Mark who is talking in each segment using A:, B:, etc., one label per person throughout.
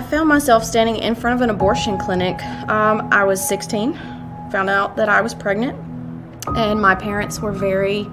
A: found myself standing in front of an abortion clinic. I was 16, found out that I was pregnant, and my parents were very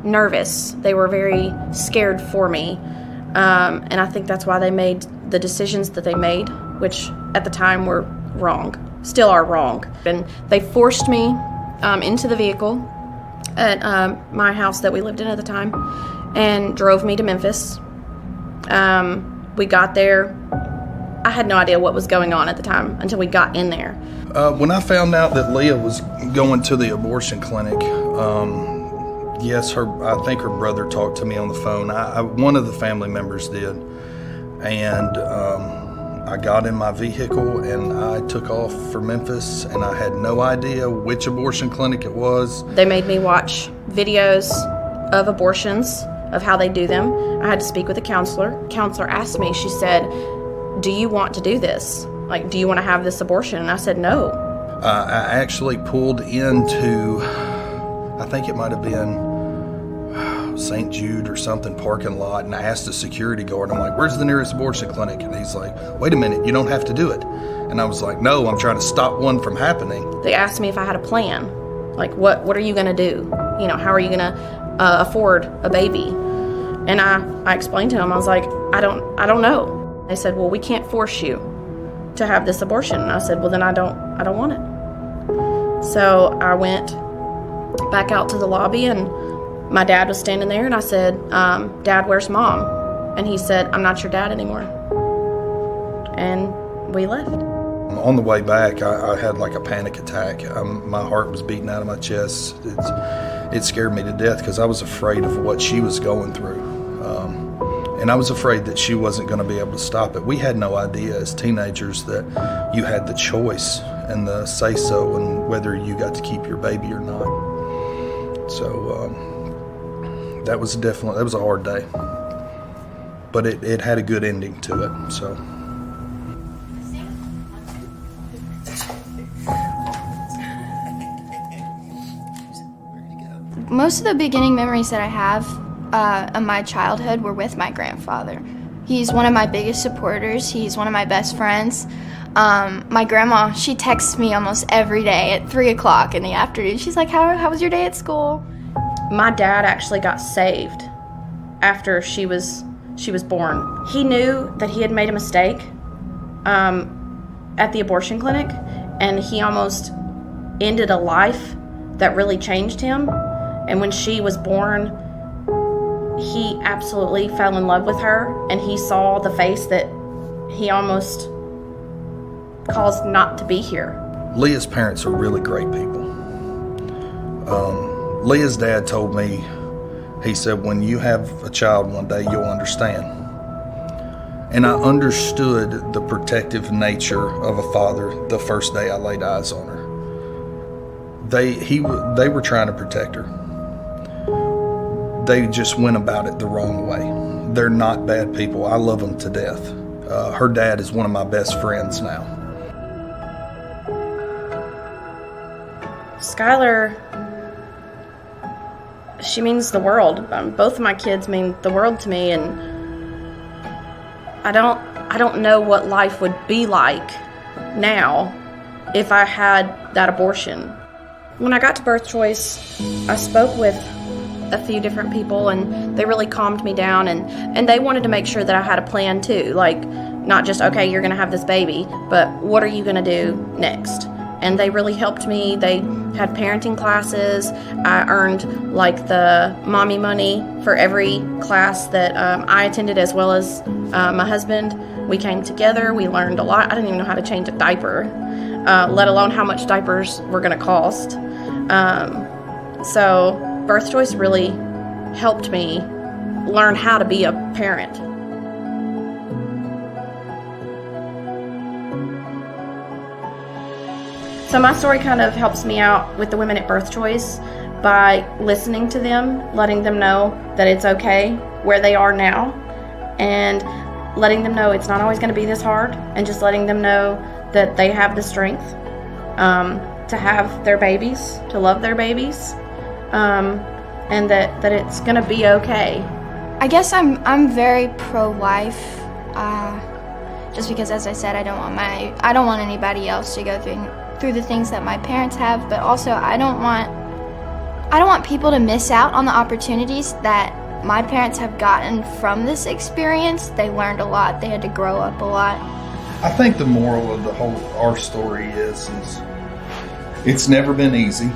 A: nervous. They were very scared for me, and I think that's why they made the decisions that they made, which at the time were wrong, still are wrong. And they forced me into the vehicle at my house that we lived in at the time and drove me to Memphis. We got there. I had no idea what was going on at the time until we got in there.
B: When I found out that Leah was going to the abortion clinic, yes, I think her brother talked to me on the phone. One of the family members did. And I got in my vehicle and I took off for Memphis, and I had no idea which abortion clinic it was.
A: They made me watch videos of abortions, of how they do them. I had to speak with a counselor. Counselor asked me, she said, "Do you want to do this? Like, do you want to have this abortion?" And I said, "No."
B: I actually pulled into, I think it might have been St. Jude or something parking lot, and I asked the security guard, I'm like, "Where's the nearest abortion clinic?" And he's like, "Wait a minute, you don't have to do it." And I was like, "No, I'm trying to stop one from happening."
A: They asked me if I had a plan. Like, what are you going to do? You know, how are you going to afford a baby? And I explained to them, I was like, I don't know. They said, "Well, we can't force you to have this abortion." And I said, "Well, then I don't want it." So I went back out to the lobby, and my dad was standing there, and I said, "Dad, where's Mom?" And he said, "I'm not your dad anymore." And we left.
B: On the way back, I had like a panic attack. My heart was beating out of my chest. It scared me to death because I was afraid of what she was going through. And I was afraid that she wasn't going to be able to stop it. We had no idea as teenagers that you had the choice and the say-so and whether you got to keep your baby or not. So that was a hard day. But it had a good ending to it, so.
C: Most of the beginning memories that I have of my childhood were with my grandfather. He's one of my biggest supporters. He's one of my best friends. My grandma, she texts me almost every day at 3 o'clock in the afternoon. She's like, how was your day at school?
A: My dad actually got saved after she was born. He knew that he had made a mistake at the abortion clinic, and he almost ended a life that really changed him. And when she was born, he absolutely fell in love with her, and he saw the face that he almost caused not to be here.
B: Leah's parents are really great people. Leah's dad told me, he said, "When you have a child one day, you'll understand." And I understood the protective nature of a father the first day I laid eyes on her. They were trying to protect her. They just went about it the wrong way. They're not bad people. I love them to death. Her dad is one of my best friends now.
A: Skylar, she means the world. Both of my kids mean the world to me, and I don't know what life would be like now if I had that abortion. When I got to Birth Choice, I spoke with a few different people, and they really calmed me down, and they wanted to make sure that I had a plan too, like not just, okay, you're gonna have this baby, but what are you gonna do next? And they really helped me. They had parenting classes. I earned like the mommy money for every class that I attended, as well as my husband. We came together, we learned a lot. I didn't even know how to change a diaper, let alone how much diapers were gonna cost. So Birth Choice really helped me learn how to be a parent. So my story kind of helps me out with the women at Birth Choice by listening to them, letting them know that it's okay where they are now, and letting them know it's not always going to be this hard, and just letting them know that they have the strength to have their babies, to love their babies, and that it's going to be okay.
C: I guess I'm very pro-life. just because, as I said, I don't want anybody else to go through the things that my parents have, but also I don't want people to miss out on the opportunities that my parents have gotten from this experience. They learned a lot. They had to grow up a lot.
B: I think the moral of our story is it's never been easy,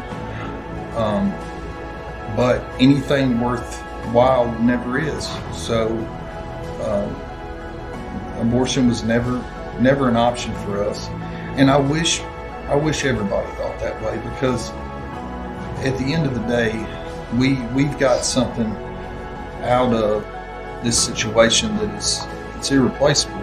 B: but anything worthwhile never is. So abortion was never an option for us, and I wish everybody thought that way, because at the end of the day, we've got something out of this situation that it's irreplaceable.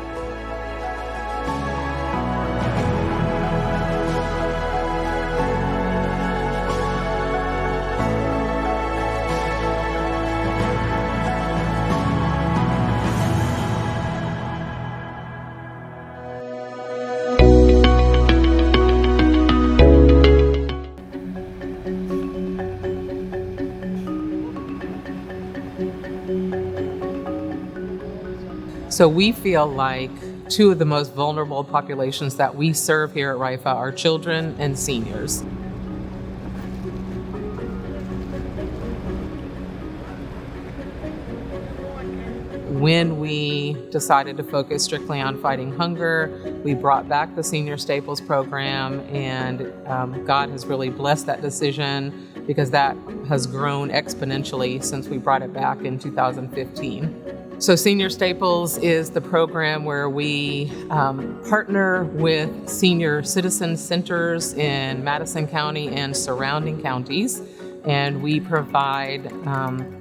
D: So we feel like two of the most vulnerable populations that we serve here at RIFA are children and seniors. When we decided to focus strictly on fighting hunger, we brought back the Senior Staples program, and God has really blessed that decision, because that has grown exponentially since we brought it back in 2015. So Senior Staples is the program where we partner with senior citizen centers in Madison County and surrounding counties, and we provide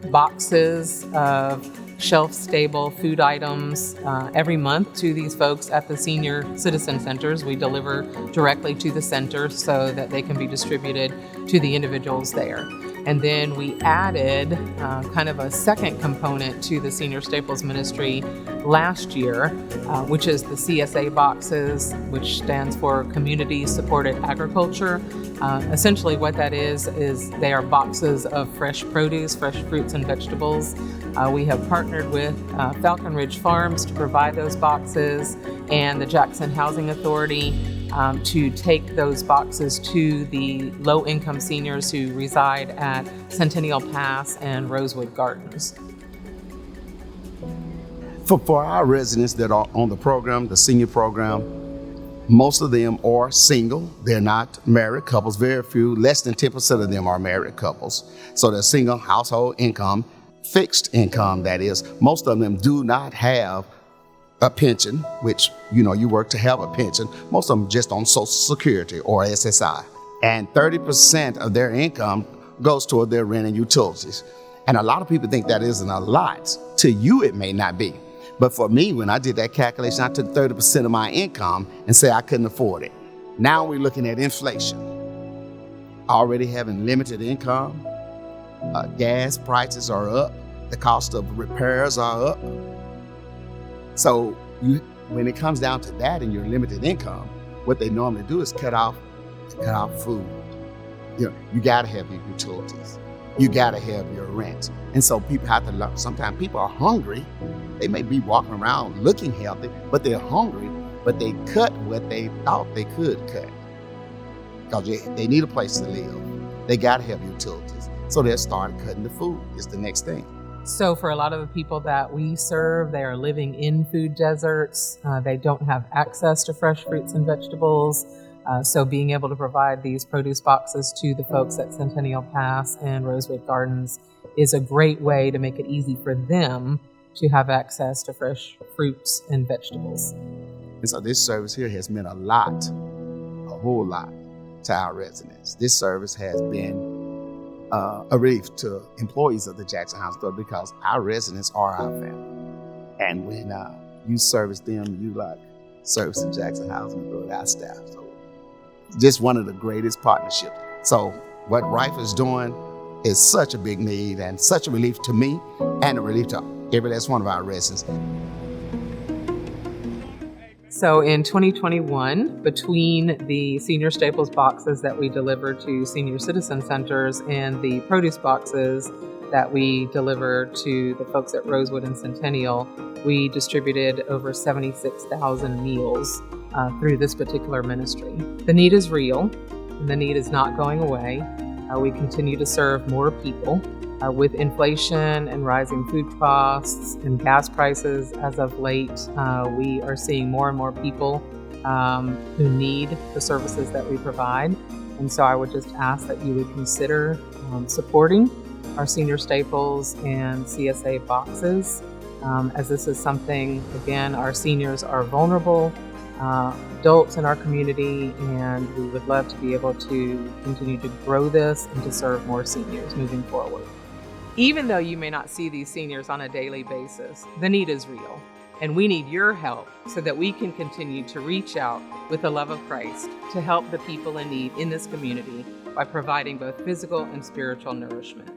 D: boxes of shelf-stable food items every month to these folks at the senior citizen centers. We deliver directly to the center so that they can be distributed to the individuals there. And then we added kind of a second component to the Senior Staples Ministry last year, which is the CSA boxes, which stands for Community Supported Agriculture. Essentially what that is they are boxes of fresh produce, fresh fruits and vegetables. We have partnered with Falcon Ridge Farms to provide those boxes, and the Jackson Housing Authority to take those boxes to the low-income seniors who reside at Centennial Pass and Rosewood Gardens.
E: For our residents that are on the program, the senior program, most of them are single. They're not married couples. Very few, less than 10% of them are married couples. So they're single household income, fixed income, that is. Most of them do not have a pension, which, you work to have a pension. Most of them just on Social Security or SSI. And 30% of their income goes toward their rent and utilities. And a lot of people think that isn't a lot. To you, it may not be. But for me, when I did that calculation, I took 30% of my income and said I couldn't afford it. Now we're looking at inflation. Already having limited income, gas prices are up, the cost of repairs are up. So when it comes down to that and your limited income, what they normally do is cut off food. You gotta have your utilities. You gotta have your rent. And so people have to learn. Sometimes people are hungry. They may be walking around looking healthy, but they're hungry, but they cut what they thought they could cut. Because they need a place to live. They gotta have utilities. So they'll start cutting the food is the next thing.
D: So for a lot of the people that we serve, they are living in food deserts. They don't have access to fresh fruits and vegetables. So being able to provide these produce boxes to the folks at Centennial Pass and Rosewood Gardens is a great way to make it easy for them to have access to fresh fruits and vegetables.
E: And so this service here has meant a whole lot to our residents. This service has been a relief to employees of the Jackson House Authority, because our residents are our family. And when you service them, you like service the Jackson Housing Authority, our staff. So just one of the greatest partnerships. So what RIFA is doing is such a big need and such a relief to me and a relief to every last one of our residents.
D: So in 2021, between the Senior Staples boxes that we deliver to senior citizen centers and the produce boxes that we deliver to the folks at Rosewood and Centennial, we distributed over 76,000 meals through this particular ministry. The need is real, and the need is not going away. We continue to serve more people. With inflation and rising food costs and gas prices as of late, we are seeing more and more people who need the services that we provide. And so I would just ask that you would consider supporting our senior staples and CSA boxes, as this is something, again, our seniors are vulnerable adults in our community, and we would love to be able to continue to grow this and to serve more seniors moving forward. Even though you may not see these seniors on a daily basis, the need is real, and we need your help so that we can continue to reach out with the love of Christ to help the people in need in this community by providing both physical and spiritual nourishment.